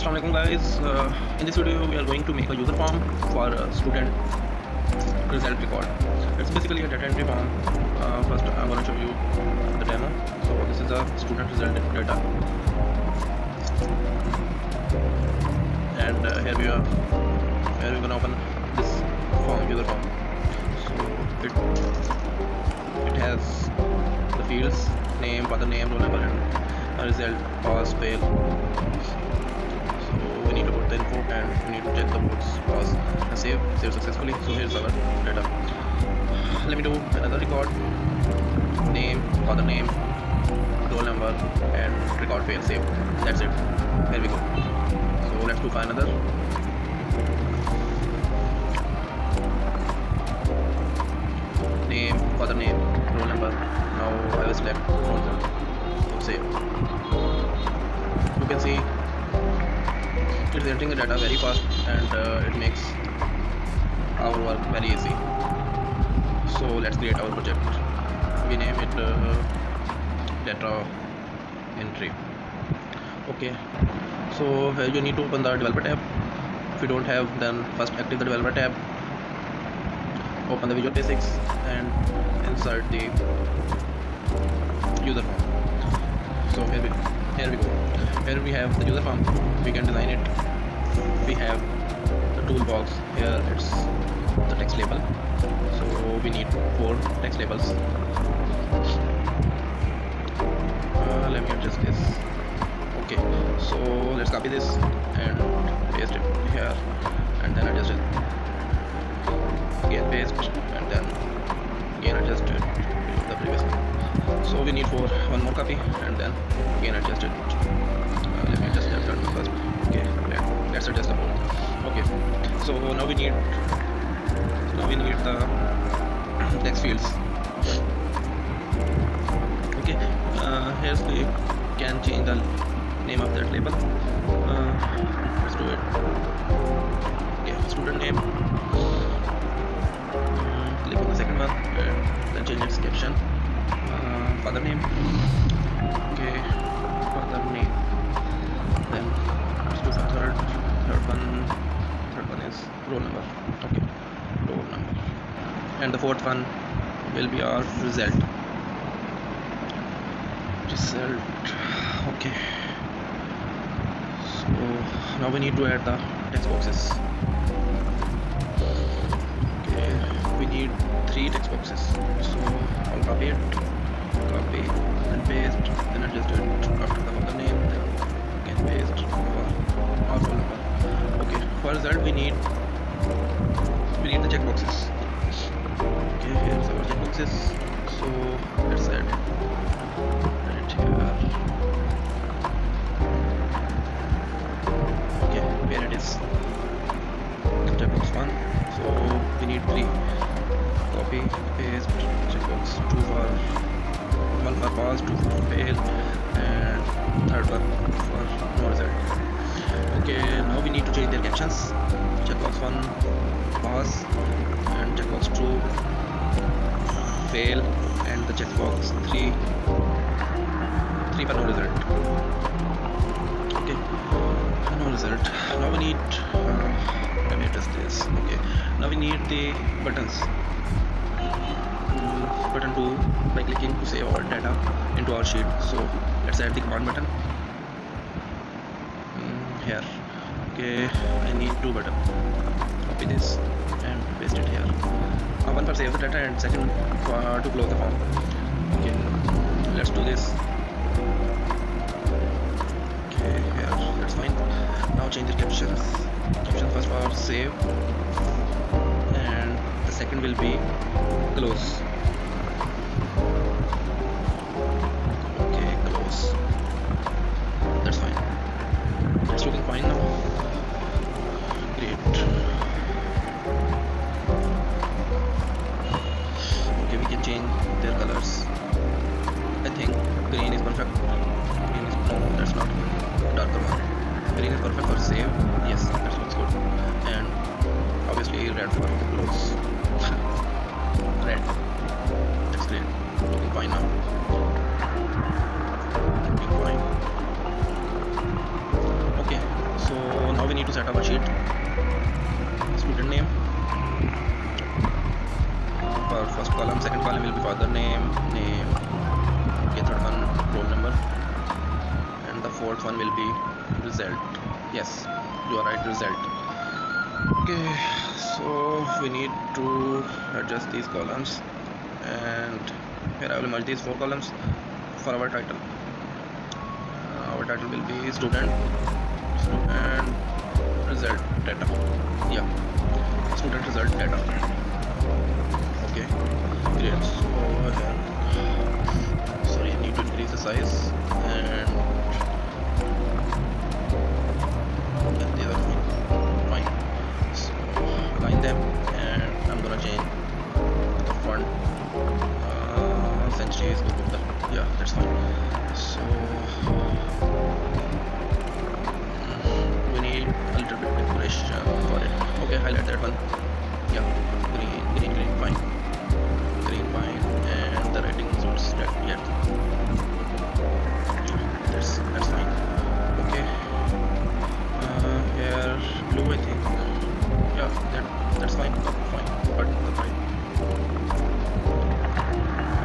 Assalamualaikum guys. In this video we are going to make a user form for a student result record. It's basically a data entry form. First I'm going to show you the demo. So this is a student result data, and here we are. Here we're going to open this form, user form. So it has the fields: name, father name, roll number, and a result, pass, fail. So we need to put the info and we need to check the boards, pass and save successfully. So here's our data. Let me do another record: name, father name, roll number, and record fail, save. That's it. There we go. So let's do for another. Name, father name, roll number. Now I will select roll number. So save. You can see it's entering the data very fast, and it makes our work very easy. So let's create our project. We name it data entry. Okay, so you need to open the developer tab. If you don't have, then first active the developer tab, open the Visual Basics and insert the user form. So here we go. Here we have the user form. We can design it. We have the toolbox. Here it's the text label. So we need 4 text labels. Let me adjust this. Okay, so let's copy this and paste it here, and then adjust it. Again paste, and then again adjust it to the previous one. So we need one more copy, and then again adjust it. Let me adjust that one first. Okay, let's adjust the both. Okay, so now we need the text fields. Okay, here's we can change the name of that label. Let's do it. Okay, student name. Click on the second one and then change its caption. Father name. Okay, father name. Then let's do for third one is roll number. Okay, roll number. And the fourth one will be our result. Okay, so now we need to add the text boxes. Okay, we need 3 text boxes. So I'll copy and paste, then adjust it after the father name, then again paste for our roll number. Okay, for result we need the check boxes. Okay, here's our check boxes. So let's add it here. Okay, here it is. Checkbox 1. So we need 3. Copy, paste, checkbox 2 for 1 for pass, 2 for fail, and third one for no result. Okay, now we need to change their captions. Checkbox 1 pass, and checkbox 2 fail, and the checkbox 3 for no result. Okay, no result. Now we need let me adjust this. Okay, now we need the buttons. Button 2 by clicking to save our data into our sheet. So let's add the command button here. Okay, I need 2 buttons. Copy this and paste it here. One for save the data and second for to close the form. Okay, let's do this. Okay, here that's fine. Now change the captions. Caption first for save, and the second will be close. Okay, close. That's fine. It's looking fine now. Great. Okay, we can change their colors. I think green is perfect. Green is no, that's not darker one. Green is perfect for save. Yes, that looks good. And obviously red for close. Red. That's great. Looking fine now. Looking fine. Okay, so will be result. Yes, you are right, result. Okay, so we need to adjust these columns, and here I will merge these 4 columns for our title. Our title will be student and result data. Yeah, student result data. Okay, great. So here, sorry, I need to increase the size, and yeah, these are fine. So align them, and I'm gonna change the font. Essentially is good with the, yeah, that's fine. So we need a little bit decoration for it. Okay, highlight that one. Yeah, green, fine. Green, fine, and the writing suits that. Yeah, that's fine. Okay. Here blue, I think. Yeah, that's fine. Fine, but fine.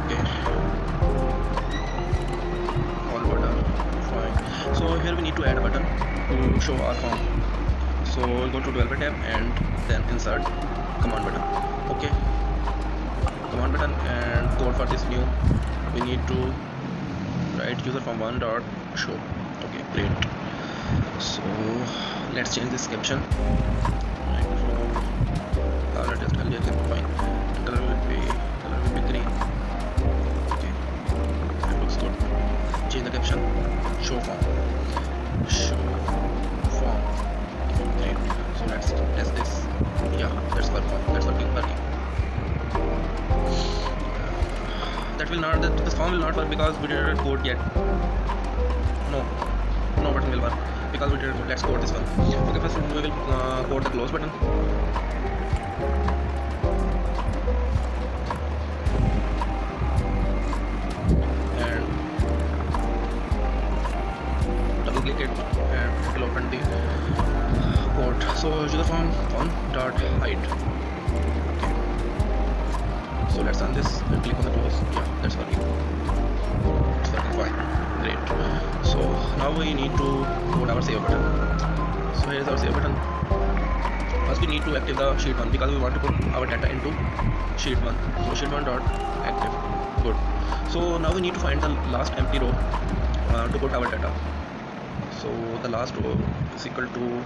Okay. All button, fine. So here we need to add a button to show our form. So go to developer tab and then insert command button. Okay, command button, and code for this new, we need to write userform1 dot show. Okay, great. So let's change this caption. Color just fine. Color will be green. Okay, that looks good. Change the caption. Show form. Great. So let's test this. Yeah, that's working. That will not. This form will not work because we didn't code yet. No button will work because we didn't. Let's code this one. Okay, first we will code the close button. And double click it, and it will open the code. So userform1.hide. Okay. So let's run this and click on the close. Yeah, that's working. It's working fine. Great. So now we need to code our save button. So here is our save button. First we need to active the sheet 1 because we want to put our data into sheet 1. So sheet 1 dot active. Good. So now we need to find the last empty row to put our data. So the last row is equal to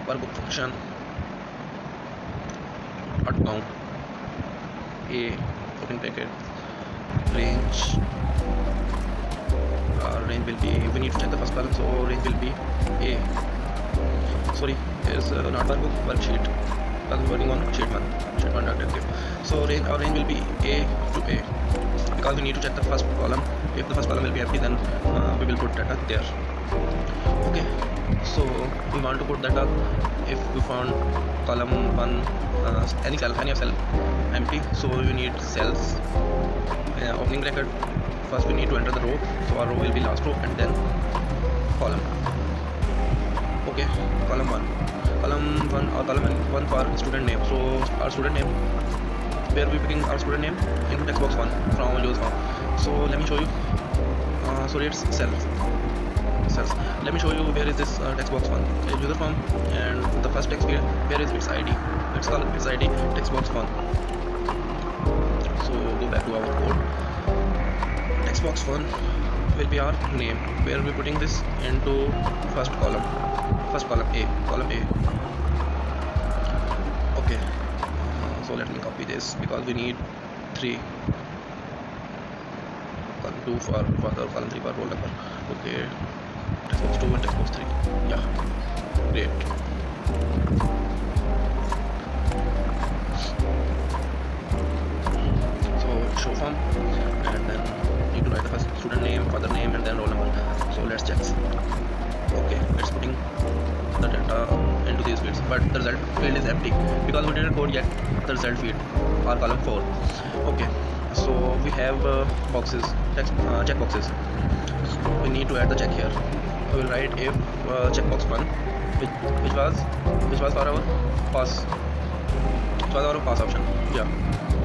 workbook function dot count a open bracket range. Range will be, we need to check the first column, so range will be a. Sorry, there's not workbook, worksheet, because we're working on sheet 1 dot active. So our range will be a to a because we need to check the first column. If the first column will be empty, then we will put data there. Okay, so we want to put data if we found column 1, any cell empty. So we need cells, opening bracket. First we need to enter the row, so our row will be last row and then column. Okay, column 1 or column 1 for student name. So our student name, where we picking our student name? Into text box 1 from userform. So let me show you. Sorry, it's cells. Let me show you where is this text box 1. Userform, and the first text field, where is its ID? Let's call its ID text box 1. So go back to our code. Text box 1 will be our name, where we're putting this into first column A. Okay, so let me copy this because we need 3. Column 2 for father, column 3 for roll number. Okay, text box 2 and text box 3. Yeah, great. So show form, and then need to write the first student name, father name, and then roll number. So let's check. Okay, it's putting the data into these fields, but the result field is empty because we didn't code yet the result field or column 4. Okay, so we have boxes, check boxes. So we need to add the check here. We will write if checkbox 1, which was for our pass. It was our pass option. Yeah.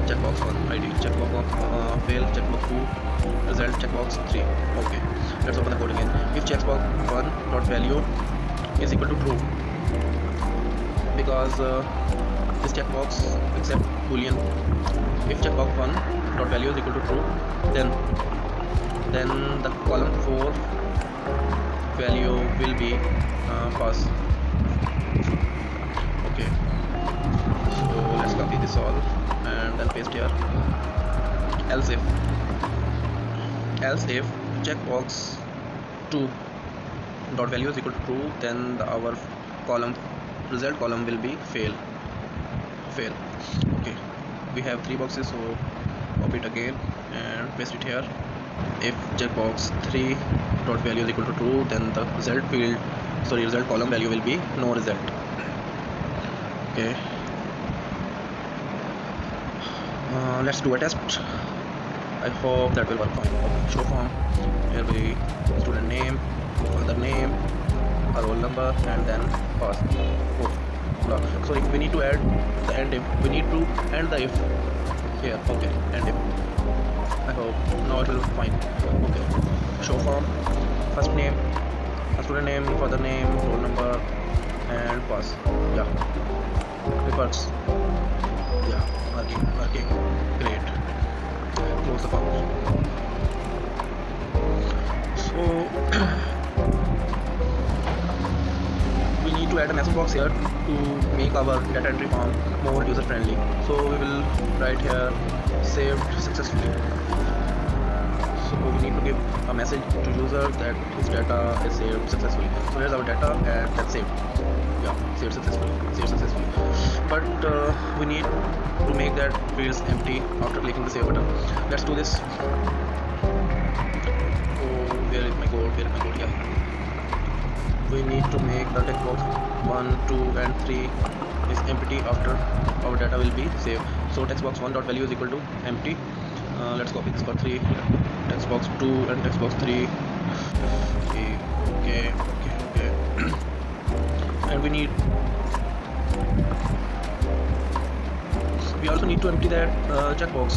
checkbox 1 ID, checkbox fail, checkbox 2 result, checkbox 3. Okay, let's open the code again. If checkbox 1 dot value is equal to true, because this checkbox accept boolean. If checkbox 1 dot value is equal to true, then the column 4 value will be false. Okay, so let's copy this all and then paste here. Else if checkbox 2 dot value is equal to true, then our result column will be fail. Okay, we have 3 boxes, so copy it again and paste it here. If checkbox 3 dot value is equal to true, then the result column value will be no result. Okay, let's do a test. I hope that will work fine. Okay, show form. Here we student name, father name, a roll number, and then pass. Oh, so if we need to add the end if, we need to end the if here. Okay, end if. I hope now it will look fine. Okay, show form, first name, student name, father name, roll number, and pass. Yeah, it works. Yeah, working. Great. Close the form. So we need to add a message box here to make our data entry form more user friendly. So we will write here saved successfully. So we need to give a message to user that his data is saved successfully. So here's our data and that's saved. Yeah, saved successfully. But we need to make that fields empty after clicking the save button. Let's do this. Oh, where is my code? Yeah, we need to make the text box 1, 2 and 3 is empty after our data will be saved. So text box 1 dot value is equal to empty. Let's copy this for 3. Text box 2 and text box 3. Okay. And we also need to empty that checkbox.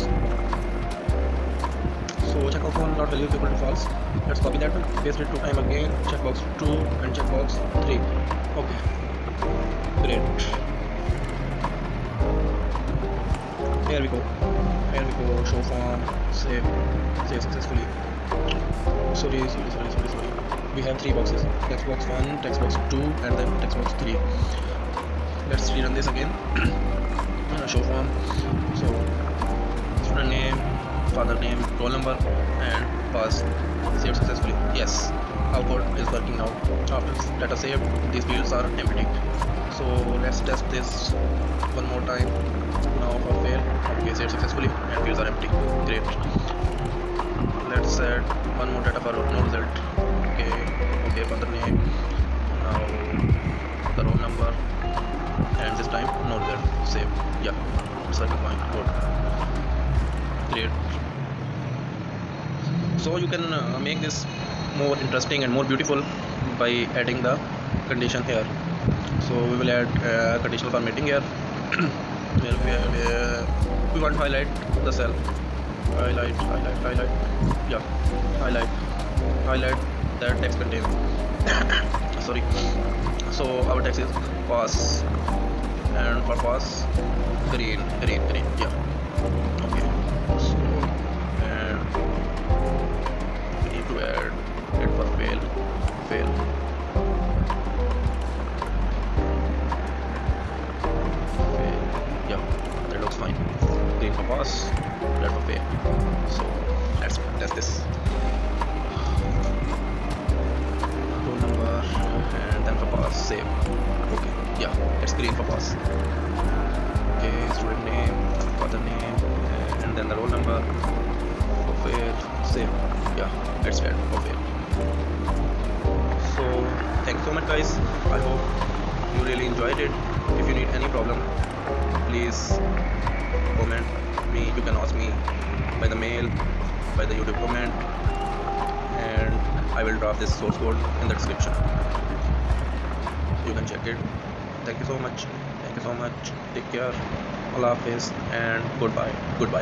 So checkbox 1 dot value is equal to false. Let's copy that one, paste it 2 times again. Checkbox 2 and checkbox 3. Okay, great. Here we go. Show form, save successfully. Sorry. We have 3 boxes: text box 1, text box 2, and then text box 3. Let's rerun this again. Show form. So student name, father name, roll number, and pass. Saved successfully. Yes, our code is working now. After data saved, these fields are empty. So let's test this one more time. Now for fail. Okay, saved successfully and fields are empty. Great. Let's add one more data for no result. Okay, father name. Now the roll number, and this time no result. Save. Yeah, it's working fine. Good. Great. So you can make this more interesting and more beautiful by adding the condition here. So we will add conditional formatting here. We want to highlight the cell. Highlight. Yeah, highlight that text contain. Sorry. So our text is pass, and for pass green. Yeah. Okay. So and we need to add it for fail. Yeah, that looks fine. Green for pass, red for fail. So let's test this. Roll number and then for pass, save. Okay, yeah, it's green for pass. Okay, student name, father name, and then the roll number. For fail, save. Yeah, it's red for fail. So thank you so much, guys. I hope you really enjoyed it. If you need any problem, please comment me. You can ask me by the mail, by the YouTube comment, and I will drop this source code in the description. You can check it. Thank you so much. Thank you so much. Take care. Allah Hafiz and goodbye. Goodbye.